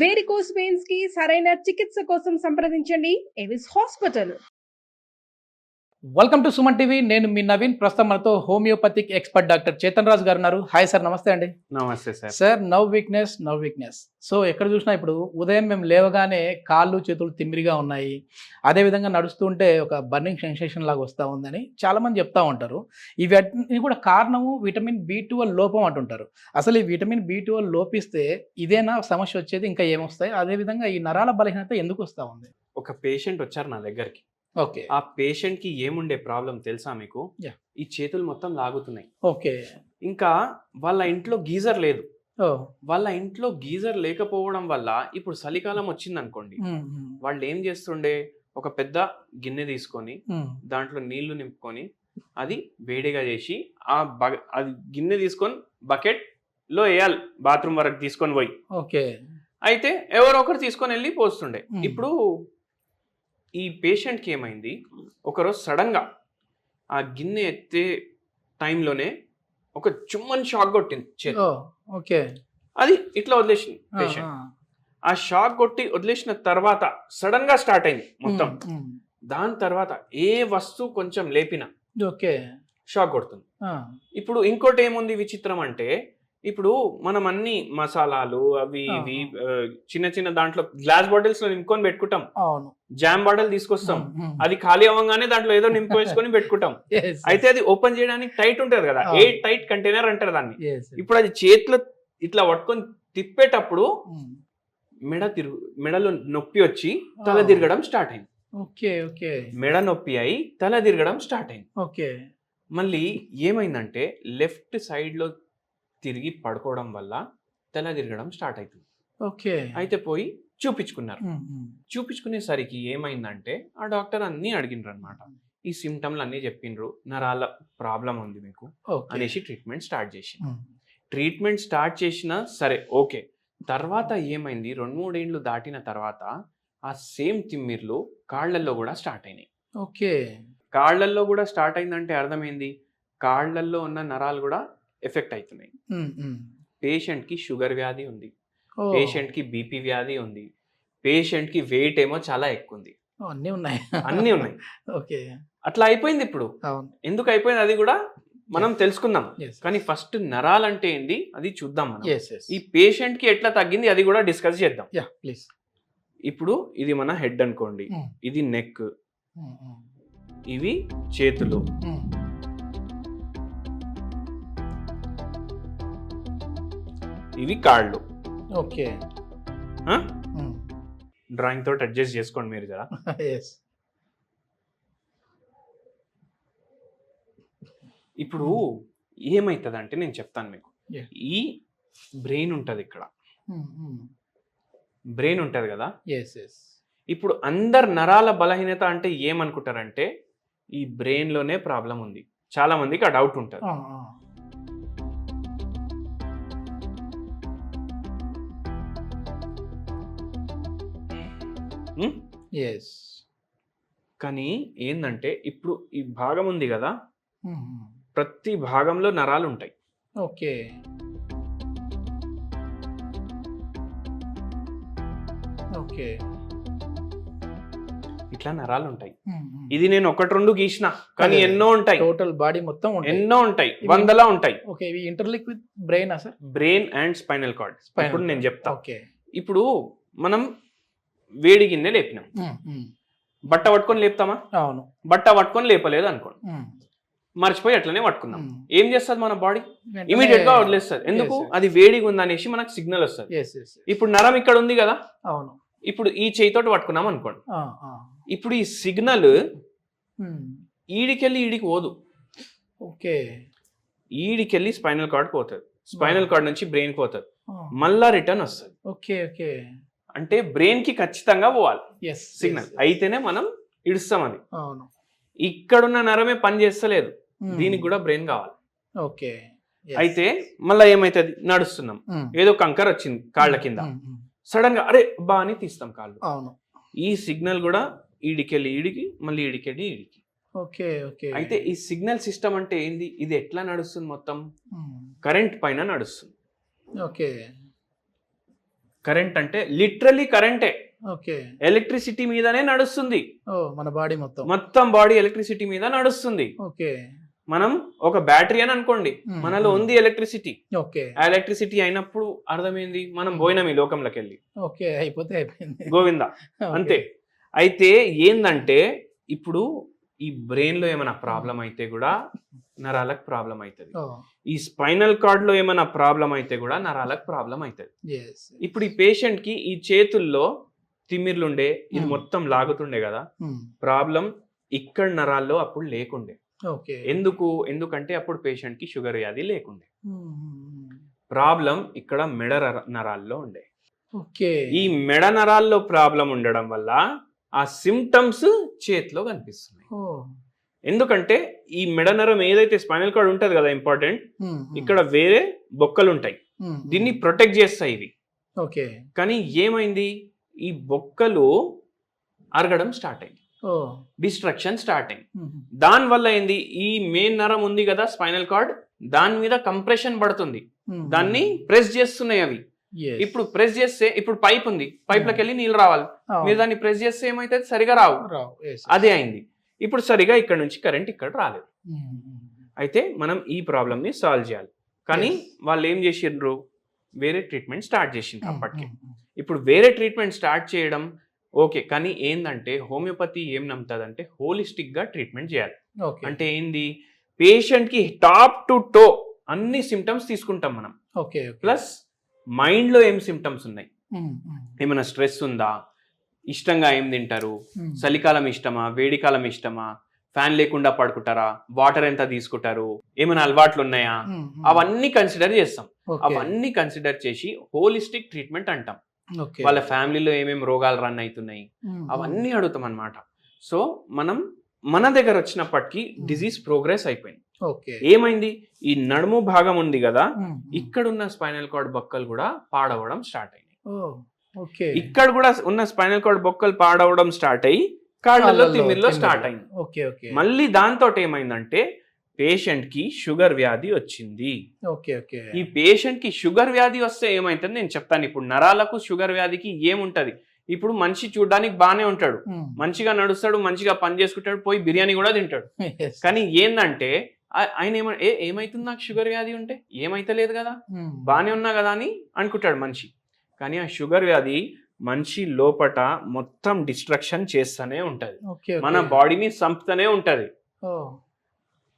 Varicose veins కి సరైన చికిత్స కోసం సంప్రదించండి Avis hospital. Welcome to Suman TV. నేను మీ నవీన్. ప్రస్తుతం మనతో homoeopathic expert doctor Chetan Raj గారు ఉన్నారు. హాయ్ సార్, నమస్తే అండి. నమస్తే sir. Sir, now weakness. So ఎక్కడ చూసినా ఇప్పుడు ఉదయం మేము లేవగానే కాళ్ళు చేతులు తిమ్మిరిగా ఉన్నాయి, అదేవిధంగా నడుస్తుంటే ఒక బర్నింగ్ సెన్సేషన్ లాగా వస్తూ ఉందని చాలామంది చెప్తా ఉంటారు. ఇవన్నీ కూడా కారణము విటమిన్ B12 లోపం అంటుంటారు. అసలు ఈ విటమిన్ B12 లోపిస్తే ఇదేనా సమస్య వచ్చేది, ఇంకా ఏమొస్తాయి? అదేవిధంగా ఈ నరాల బలహీనత ఎందుకు వస్తూ ఉంది? ఒక పేషెంట్ వచ్చారు నా దగ్గరికి. ఓకే. ఆ పేషెంట్ కి ఏముండే ప్రాబ్లం తెలుసా మీకు? ఈ చేతులు మొత్తం లాగుతున్నాయి. ఓకే. ఇంకా వాళ్ళ ఇంట్లో గీజర్ లేదు. వాళ్ళ ఇంట్లో గీజర్ లేకపోవడం వల్ల ఇప్పుడు చలికాలం వచ్చింది అనుకోండి, వాళ్ళు ఏం చేస్తుండే, ఒక పెద్ద గిన్నె తీసుకొని దాంట్లో నీళ్లు నింపుకొని అది వేడిగా చేసి అది గిన్నె తీసుకొని బకెట్ లో వేయాలి, బాత్రూమ్ వరకు తీసుకొని పోయి. ఓకే. అయితే ఎవరో ఒకరు తీసుకొని వెళ్ళి పోస్తుండే. ఇప్పుడు ఈ పేషెంట్కి ఏమైంది, ఒకరోజు సడన్గా ఆ గిన్నె ఎత్తే టైంలోనే ఒక చుమ్మని షాక్ కొట్టింది చేతి. ఓకే. అది ఇట్లా వదిలేసింది పేషెంట్. ఆ షాక్ కొట్టి వదిలేసిన తర్వాత సడన్ గా స్టార్ట్ అయింది మొత్తం. దాని తర్వాత ఏ వస్తువు కొంచెం లేపినా ఓకే షాక్ కొడుతుంది. ఇప్పుడు ఇంకోటి ఏముంది విచిత్రం అంటే, ఇప్పుడు మనం అన్ని మసాలాలు అవి ఇవి చిన్న చిన్న దాంట్లో గ్లాస్ బాటిల్స్ లో నింపుకొని పెట్టుకుంటాం. జామ్ బాటిల్ తీసుకొస్తాం, అది ఖాళీ అవ్వగానే దాంట్లో ఏదో నింపు వేసుకొని పెట్టుకుంటాం. అయితే అది ఓపెన్ చేయడానికి టైట్ ఉంటది కదా, ఏ టైట్ కంటైనర్ అంటారు దాన్ని. ఇప్పుడు అది చేతిలో ఇట్లా పట్టుకొని తిప్పేటప్పుడు మెడలో నొప్పి వచ్చి తల తిరగడం స్టార్ట్ అయింది. మెడ నొప్పి అయి తల తిరగడం స్టార్ట్ అయింది. మళ్ళీ ఏమైందంటే లెఫ్ట్ సైడ్ లో తిరిగి పడుకోవడం వల్ల తల తిరగడం స్టార్ట్ అవుతుంది. అయితే పోయి చూపించుకున్నారు. చూపించుకునేసరికి ఏమైందంటే ఆ డాక్టర్ అన్ని అడిగినారు అనమాట. ఈ సిమ్టమ్లు అన్ని చెప్పిండ్రు, నరాల ప్రాబ్లం ఉంది మీకు అనేసి ట్రీట్మెంట్ స్టార్ట్ చేసినా సరే ఓకే. తర్వాత ఏమైంది, 2-3 ఏళ్ళు దాటిన తర్వాత ఆ సేమ్ తిమ్మిర్లు కాళ్లల్లో కూడా స్టార్ట్ అయినాయి. కాళ్లల్లో కూడా స్టార్ట్ అయిందంటే అర్థమైంది, కాళ్లల్లో ఉన్న నరాలు కూడా ఎఫెక్ట్ అవుతున్నాయి. పేషెంట్ కి షుగర్ వ్యాధి ఉంది, పేషెంట్ కి బీపీ వ్యాధి ఉంది, పేషెంట్ కి వెయిట్ ఏమో చాలా ఎక్కువ ఉంది, అన్ని ఉన్నాయి. అట్లా అయిపోయింది. ఇప్పుడు ఎందుకు అయిపోయింది అది కూడా మనం తెలుసుకుందాం. కానీ ఫస్ట్ నరాలంటే ఏంది అది చూద్దాం మనం. ఈ పేషెంట్ కి ఎట్లా తగ్గింది అది కూడా డిస్కస్ చేద్దాం. ఇప్పుడు ఇది మన హెడ్ అనుకోండి, ఇది నెక్, ఇవి చేతులు, ఇవి కాళ్ళు. ఓకే. డ్రాయింగ్ తోటి అడ్జస్ట్ చేసుకోండి మీరు జరా. ఇప్పుడు ఏమైతుంది అంటే నేను చెప్తాను మీకు. ఈ బ్రెయిన్ ఉంటది, ఇక్కడ బ్రెయిన్ ఉంటది కదా. ఇప్పుడు అందరు నరాల బలహీనత అంటే ఏమనుకుంటారంటే ఈ బ్రెయిన్ లోనే ప్రాబ్లం ఉంది. చాలా మందికి ఆ డౌట్ ఉంటుంది. కానీ ఏంటంటే ఇప్పుడు ఈ భాగం ఉంది కదా, ప్రతి భాగంలో నరాలు ఉంటాయి. ఓకే. ఓకే. ఇట్లా నరాలు ఉంటాయి. ఇది నేను 1-2 గీసిన, కానీ ఎన్నో ఉంటాయి. టోటల్ బాడీ మొత్తం ఎన్నో ఉంటాయి, 100లా ఉంటాయి. ఓకే. ఇవి ఇంటర్లింక్ విత్ బ్రెయిన్ ఆ sir? Brain and spinal cord. ఇప్పుడు నేను చెప్తా. ఇప్పుడు మనం వేడి గిన్నె లేపినాం, బట్ట పట్టుకొని లేపుతామా? అవును. బట్ట పట్టుకొని లేపలేదు అనుకోండి, మర్చిపోయి అట్లనే పట్టుకున్నాం. ఏం చేస్తుంది మన బాడీ? ఇమీడియట్ గా వదిలేస్తుంది. ఎందుకు? అది వేడిగా ఉందనేసి మనకు సిగ్నల్ వస్తుంది. ఇప్పుడు నరం ఇక్కడ ఉంది కదా, అవును. ఇప్పుడు ఈ చేయితోటి పట్టుకున్నాం అనుకోండి, ఇప్పుడు ఈ సిగ్నల్ ఈడికెళ్ళి ఈడికి పోదు. ఓకే. ఈడికెళ్ళి స్పైనల్ కార్డ్ పోతుంది, స్పైనల్ కార్డ్ నుంచి బ్రెయిన్ పోతుంది, మళ్ళా రిటర్న్ వస్తుంది. ఓకే. ఓకే. అంటే బ్రెయిన్ కి ఖచ్చితంగా పోవాలి సిగ్నల్, అయితేనే మనం ఇడుస్తాం. అది ఇక్కడున్న నరమే పని చేస్తలేదు, దీనికి కూడా బ్రెయిన్ కావాలి. ఓకే. అయితే మళ్ళీ ఏమైతుంది, నడుస్తున్నాం, ఏదో కంకర్ వచ్చింది కాళ్ళ కింద, సడన్ గా అరే బా అని తీస్తాం కాళ్ళు. ఈ సిగ్నల్ కూడా ఈడికెళ్ళి ఈడికి, మళ్ళీ ఈడికెళ్ళి ఈడికి. అయితే ఈ సిగ్నల్ సిస్టమ్ అంటే ఏంది, ఇది ఎట్లా నడుస్తుంది? మొత్తం కరెంట్ పైన నడుస్తుంది. కరెంట్ అంటే లిటరలీ కరెంటే, ఓకే. ఎలక్ట్రిసిటీ మీదనే నడుస్తుంది. ఓ మన బాడీ మొత్తం బాడీ ఎలక్ట్రిసిటీ మీద నడుస్తుంది. ఓకే. మనం ఒక బ్యాటరీ అని అనుకోండి, మనలో ఉంది ఎలక్ట్రిసిటీ. ఓకే. ఆ ఎలక్ట్రిసిటీ అయినప్పుడు అర్థమైంది మనం పోయినాం ఈ లోకంలోకి వెళ్ళి. ఓకే, అయిపోయింది గోవిందా. అంతే. అయితే ఏందంటే ఇప్పుడు ఈ బ్రెయిన్ లో ఏమైనా ప్రాబ్లం అయితే కూడా నరాలకు ప్రాబ్లం అవుతుంది. ఈ స్పైనల్ కార్డ్ లో ఏమైనా ప్రాబ్లం అయితే కూడా నరాలకు ప్రాబ్లం అవుతుంది. ఇప్పుడు ఈ పేషెంట్ కి ఈ చేతుల్లో తిమ్మిర్లుండే, ఇది మొత్తం లాగుతుండే కదా, ప్రాబ్లం ఇక్కడ నరాల్లో అప్పుడు లేకుండే. ఎందుకంటే అప్పుడు పేషెంట్ కి షుగర్ వ్యాధి లేకుండే. ప్రాబ్లం ఇక్కడ మెడ నరాల్లో ఉండే. ఈ మెడ నరాల్లో ప్రాబ్లం ఉండడం వల్ల ఆ సిమ్టమ్స్ చేతిలో కనిపిస్తున్నాయి. ఎందుకంటే ఈ మెడ నరం ఏదైతే స్పైనల్ కార్డ్ ఉంటది కదా ఇంపార్టెంట్, ఇక్కడ వేరే బొక్కలు ఉంటాయి, దీన్ని ప్రొటెక్ట్ చేస్తాయి ఇవి. కానీ ఏమైంది, ఈ బొక్కలు అరగడం స్టార్ట్ అయింది, డిస్ట్రక్షన్ స్టార్ట్ అయింది. దాని వల్ల ఏంది, ఈ మెయిన్ నరం ఉంది కదా స్పైనల్ కార్డ్, దాని మీద కంప్రెషన్ పడుతుంది, దాన్ని ప్రెస్ చేస్తున్నాయి అవి. ఇప్పుడు ప్రెస్ చేస్తే, ఇప్పుడు పైప్ ఉంది, పైప్ లోకి వెళ్ళి నీళ్ళు రావాలి, మీరు దాన్ని ప్రెస్ చేస్తే ఏమైతే సరిగా రావు, అదే అయింది. ఇప్పుడు సరిగా ఇక్కడ నుంచి కరెంట్ ఇక్కడ రాలేదు. అయితే మనం ఈ ప్రాబ్లమ్ ని సాల్వ్ చేయాలి. కానీ వాళ్ళు ఏం చేసిండ్రు, వేరే ట్రీట్మెంట్ స్టార్ట్ చేసిండ్రు అప్పటికే. ఇప్పుడు వేరే ట్రీట్మెంట్ స్టార్ట్ చేయడం ఓకే, కానీ ఏంటంటే హోమియోపతి ఏం నమ్ముతుందంటే హోలిస్టిక్ గా ట్రీట్మెంట్ చేయాలి. అంటే ఏంది, పేషెంట్ కి టాప్ టు టో అన్ని సిమ్టమ్స్ తీసుకుంటాం మనం. ప్లస్ మైండ్ లో ఏం సిమ్టమ్స్ ఉన్నాయి, ఏమైనా స్ట్రెస్ ఉందా, ఇష్టంగా ఏం తింటారు, చలికాలం ఇష్టమా, వేడికాలం ఇష్టమా, ఫ్యాన్ లేకుండా పడుకుంటారా, వాటర్ ఎంత తీసుకుంటారు, ఏమైనా అలవాట్లు ఉన్నాయా, అవన్నీ కన్సిడర్ చేస్తాం. అవన్నీ కన్సిడర్ చేసి హోలిస్టిక్ ట్రీట్మెంట్ అంటాం. వాళ్ళ ఫ్యామిలీలో ఏమేమి రోగాలు రన్ అవుతున్నాయి అవన్నీ అడుగుతాం అన్నమాట. సో మనం మన దగ్గర వచ్చినప్పటికీ డిజీజ్ ప్రోగ్రెస్ అయిపోయింది. ఏమైంది, ఈ నడుము భాగం ఉంది కదా, ఇక్కడ ఉన్న స్పైనల్ కార్డ్ బొక్కలు కూడా పాడవడం స్టార్ట్ అయినాయి. ఇక్కడ కూడా ఉన్న స్పైనల్ కార్డ్ బొక్కలు పాడవడం స్టార్ట్ అయ్యి కాళ్ళలో తిమ్మిర్లో స్టార్ట్ అయింది. మళ్ళీ దాంతో ఏమైందంటే పేషెంట్ కి షుగర్ వ్యాధి వచ్చింది. ఈ పేషెంట్ కి షుగర్ వ్యాధి వస్తే ఏమైతుంది నేను చెప్తాను. ఇప్పుడు నరాలకు షుగర్ వ్యాధికి ఏముంటది, ఇప్పుడు మనిషి చూడడానికి బానే ఉంటాడు, మంచిగా నడుస్తాడు, మంచిగా పని చేసుకుంటాడు, పోయి బిర్యానీ కూడా తింటాడు. కానీ ఏందంటే ఆయన ఏమైతుంది, నాకు షుగర్ వ్యాధి ఉంటే ఏమైతలేదు కదా, బానే ఉన్నా కదా అని అనుకుంటాడు మనిషి. కానీ ఆ షుగర్ వ్యాధి మనిషి లోపట మొత్తం డిస్ట్రక్షన్ చేస్తూనే ఉంటది, మన బాడీని చంపుతూనే ఉంటది.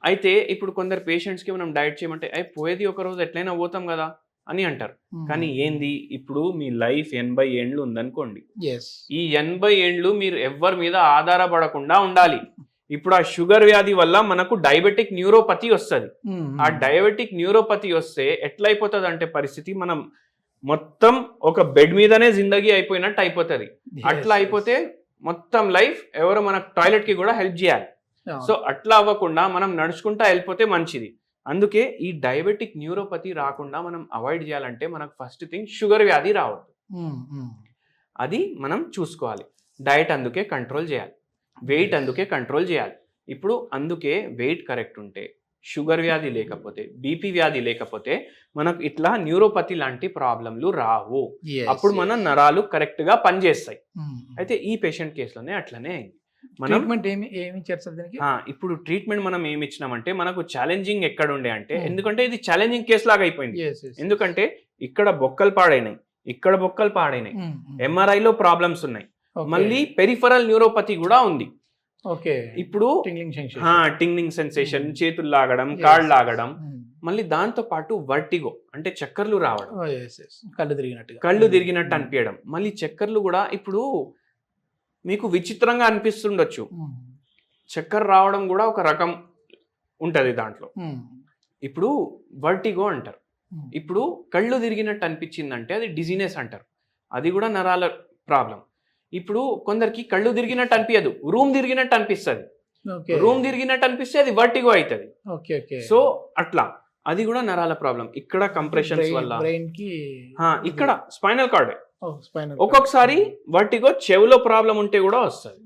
అయితే ఇప్పుడు కొందరు పేషెంట్స్ కి మనం డైట్ చేయమంటే పోయేది ఒక రోజు ఎట్లయినా పోతాం కదా అని అంటారు. కానీ ఏంది, ఇప్పుడు మీ లైఫ్ 80 ఏండ్లు ఉందనుకోండి, ఈ 80 ఏండ్లు మీరు ఎవరి మీద ఆధారపడకుండా ఉండాలి. ఇప్పుడు ఆ షుగర్ వ్యాధి వల్ల మనకు డయాబెటిక్ న్యూరోపతి వస్తుంది. ఆ డయాబెటిక్ న్యూరోపతి వస్తే ఎట్లయిపోతుంది అంటే పరిస్థితి, మనం మొత్తం ఒక బెడ్ మీదనే జిందగీ అయిపోయినట్టు అయిపోతుంది. అట్లా అయిపోతే మొత్తం లైఫ్ ఎవరో మన టాయిలెట్ కి కూడా హెల్ప్ చేయాలి. సో అట్లా అవ్వకుండా మనం నడుచుకుంటా వెళ్ళిపోతే మంచిది. అందుకే ఈ డయాబెటిక్ న్యూరోపతి రాకుండా మనం అవాయిడ్ చేయాలంటే మనకు ఫస్ట్ థింగ్ షుగర్ వ్యాధి రావద్దు, అది మనం చూసుకోవాలి. డైట్ అందుకే కంట్రోల్ చేయాలి, వెయిట్ అందుకే కంట్రోల్ చేయాలి. ఇప్పుడు అందుకే వెయిట్ కరెక్ట్ ఉంటే, షుగర్ వ్యాధి లేకపోతే, బీపీ వ్యాధి లేకపోతే మనకు ఇట్లా న్యూరోపతి లాంటి ప్రాబ్లంలు రావు. అప్పుడు మన నరాలు కరెక్ట్ గా పనిచేస్తాయి. అయితే ఈ పేషెంట్ కేసులోనే అట్లనే అయింది. ఇప్పుడు ట్రీట్మెంట్ మనం ఏమి ఇచ్చినామంటే, మనకు ఛాలెంజింగ్ ఎక్కడ ఉండే అంటే, ఎందుకంటే ఇది ఛాలెంజింగ్ కేసు లాగా అయిపోయింది. ఎందుకంటే ఇక్కడ బొక్కలు పాడైనాయి, ఇక్కడ బొక్కలు పాడైనాయి, MRI లో ప్రాబ్లమ్స్ ఉన్నాయి, మళ్ళీ పెరిఫరల్ న్యూరోపతి కూడా ఉంది. ఇప్పుడు టింగ్లింగ్ సెన్సేషన్, చేతులు లాగడం, కాళ్ళు లాగడం, మళ్ళీ దాంతో పాటు వర్టిగో అంటే చక్కర్లు రావడం, కళ్ళు తిరిగినట్టు అనిపించడం. మళ్ళీ చక్కర్లు కూడా ఇప్పుడు మీకు విచిత్రంగా అనిపిస్తుండొచ్చు, చక్కర్ రావడం కూడా ఒక రకం ఉంటది దాంట్లో. ఇప్పుడు వర్టిగో అంటారు. ఇప్పుడు కళ్ళు తిరిగినట్టు అనిపించిందంటే అది డిజీనెస్ అంటారు, అది కూడా నరాల ప్రాబ్లం. ఇప్పుడు కొందరికి కళ్ళు తిరిగినట్టు అనిపించదు, రూమ్ తిరిగినట్టు అనిపిస్తుంది. రూమ్ తిరిగినట్టు అనిపిస్తే అది వర్టిగో అవుతుంది. సో అట్లా అది కూడా నరాల ప్రాబ్లం. ఇక్కడ కంప్రెషన్స్ వల్ల, ఇక్కడ స్పైనల్ కార్డ్. ఒక్కొక్కసారి వర్టిగో చెవులో ప్రాబ్లం ఉంటే కూడా వస్తుంది.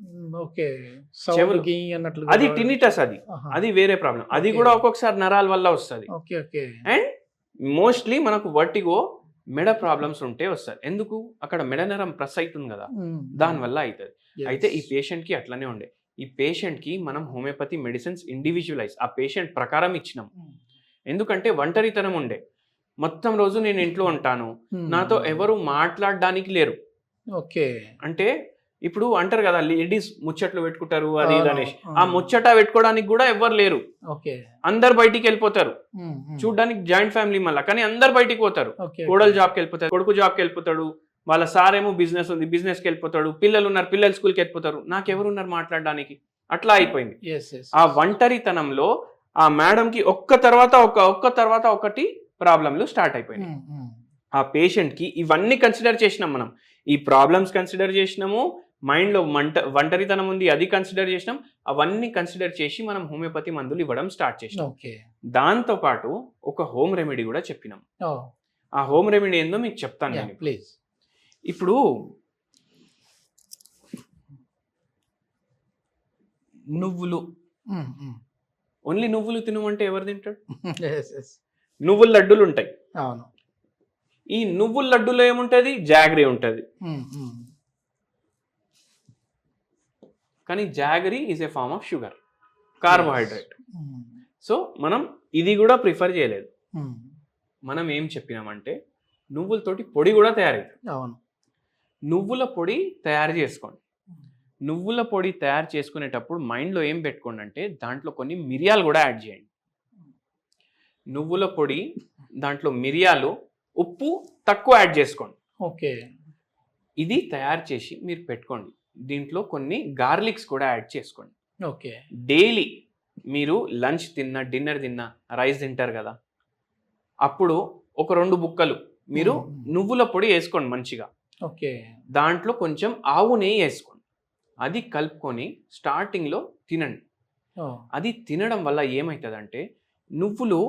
అది టినిటస్, అది వేరే ప్రాబ్లం. అది కూడా ఒక్కొక్కసారి నరాల వల్ల వస్తుంది. అండ్ మోస్ట్లీ మనకు వర్టిగో మెడ ప్రాబ్లమ్స్ ఉంటే వస్తారు. ఎందుకు? అక్కడ మెడ నరం ప్రెస్ అవుతుంది కదా, దానివల్ల అవుతుంది. అయితే ఈ పేషెంట్కి అట్లనే ఉండే. ఈ పేషెంట్కి మనం హోమియోపతి మెడిసిన్స్ ఇండివిజువలైజ్ ఆ పేషెంట్ ప్రకారం ఇచ్చినాం. ఎందుకంటే ఒంటరితనం ఉండే, మొత్తం రోజు నేను ఇంట్లో ఉంటాను, నాతో ఎవరు మాట్లాడడానికి లేరు. ఓకే. అంటే ఇప్పుడు అంటారు కదా లేడీస్ ముచ్చట్లు పెట్టుకుంటారు అది ఇది అనేసి, ఆ ముచ్చట పెట్టుకోవడానికి కూడా ఎవరు లేరు. ఓకే. అందరు బయటికి వెళ్ళిపోతారు. చూడడానికి జాయింట్ ఫ్యామిలీ మళ్ళీ, కానీ అందరు బయటికి పోతారు. కోడలు జాబ్కి వెళ్ళిపోతారు, కొడుకు జాబ్కి వెళ్ళిపోతాడు, వాళ్ళ సార్ ఏమో బిజినెస్ ఉంది బిజినెస్కి వెళ్ళిపోతాడు, పిల్లలు ఉన్నారు పిల్లలు స్కూల్కి వెళ్ళిపోతారు, నాకెవరు ఉన్నారు మాట్లాడడానికి? అట్లా అయిపోయింది. ఆ ఒంటరితనంలో ఆ మేడంకి ఒక్క తర్వాత ఒకటి ప్రాబ్లంలు స్టార్ట్ అయిపోయినాయి. ఆ పేషెంట్కి ఇవన్నీ కన్సిడర్ చేసినాం మనం. ఈ ప్రాబ్లమ్స్ కన్సిడర్ చేసినాము, మైండ్లో ఒంటరితనం ఉంది అది కన్సిడర్ చేసినాం. అవన్నీ కన్సిడర్ చేసి మనం హోమియోపతి మందులు ఇవ్వడం స్టార్ట్ చేసినాం. దాంతో పాటు ఒక హోమ్ రెమెడీ కూడా చెప్పినాం. ఆ హోమ్ రెమెడీ ఏందో మీకు చెప్తాను నేను ప్లీజ్. ఇప్పుడు నువ్వులు, ఓన్లీ నువ్వులు తినమంటే ఎవరు తింటాడు? నువ్వుల లడ్డూలు ఉంటాయి. అవును. ఈ నువ్వుల లడ్డూలో ఏముంటది? జాగరీ ఉంటది. కానీ jaggery is a form of sugar, carbohydrate. So మనం ఇది కూడా ప్రిఫర్ చేయలేదు. మనం ఏం చెప్పినామంటే నువ్వులతోటి పొడి కూడా తయారవుతుంది. అవును. నువ్వుల పొడి తయారు చేసుకోండి. నువ్వుల పొడి తయారు చేసుకునేటప్పుడు మైండ్లో ఏం పెట్టుకోండి అంటే దాంట్లో కొన్ని మిరియాలు కూడా యాడ్ చేయండి. నువ్వుల పొడి దాంట్లో మిరియాలు, ఉప్పు తక్కువ యాడ్ చేసుకోండి. ఓకే. ఇది తయారు చేసి మీరు పెట్టుకోండి. దీంట్లో కొన్ని గార్లిక్స్ కూడా యాడ్ చేసుకోండి. ఓకే. డైలీ మీరు లంచ్ తిన్నా డిన్నర్ తిన్నా రైస్ తింటారు కదా, అప్పుడు ఒక 2 బుక్కలు మీరు నువ్వుల పొడి వేసుకోండి మంచిగా. ఓకే. దాంట్లో కొంచెం ఆవు నెయ్యి వేసుకోండి, అది కలుపుకొని స్టార్టింగ్లో తినండి. అది తినడం వల్ల ఏమవుతుందంటే నువ్వులు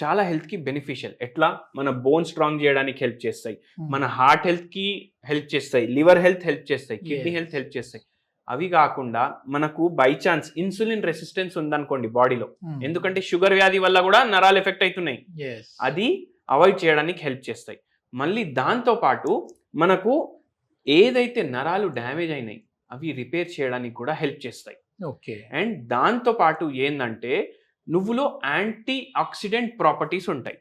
చాలా హెల్త్కి బెనిఫిషియల్. ఎట్లా? మన బోన్ స్ట్రాంగ్ చేయడానికి హెల్ప్ చేస్తాయి, మన హార్ట్ హెల్త్కి హెల్ప్ చేస్తాయి, లివర్ హెల్త్ హెల్ప్ చేస్తాయి, కిడ్నీ హెల్త్ హెల్ప్ చేస్తాయి. అవి కాకుండా మనకు బై ఛాన్స్ ఇన్సులిన్ రెసిస్టెన్స్ ఉందనుకోండి బాడీలో, ఎందుకంటే షుగర్ వ్యాధి వల్ల కూడా నరాలు ఎఫెక్ట్ అవుతున్నాయి, అది అవాయిడ్ చేయడానికి హెల్ప్ చేస్తాయి. మళ్ళీ దాంతో పాటు మనకు ఏదైతే నరాలు డ్యామేజ్ అయినాయి అవి రిపేర్ చేయడానికి కూడా హెల్ప్ చేస్తాయి. ఓకే. అండ్ దాంతో పాటు ఏంటంటే నువ్వులో యాంటీ ఆక్సిడెంట్ ప్రాపర్టీస్ ఉంటాయి,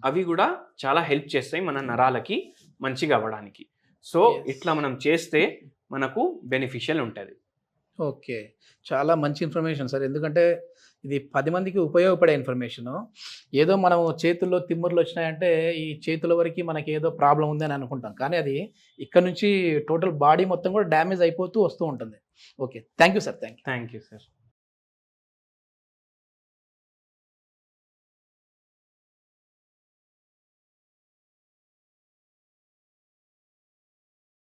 అవి కూడా చాలా హెల్ప్ చేస్తాయి మన నరాలకి మంచిగా అవ్వడానికి. సో ఇట్లా మనం చేస్తే మనకు బెనిఫిషియల్ ఉంటుంది. ఓకే. చాలా మంచి ఇన్ఫర్మేషన్ సార్. ఎందుకంటే ఇది 10 మందికి ఉపయోగపడే ఇన్ఫర్మేషను. ఏదో మనం చేతుల్లో తిమ్ముర్లు వచ్చినాయంటే ఈ చేతుల వరకు మనకి ఏదో ప్రాబ్లం ఉంది అని అనుకుంటాం, కానీ అది ఇక్కడ నుంచి టోటల్ బాడీ మొత్తం కూడా డ్యామేజ్ అయిపోతూ వస్తూ ఉంటుంది. Okay. Thank you sir. Thank you sir.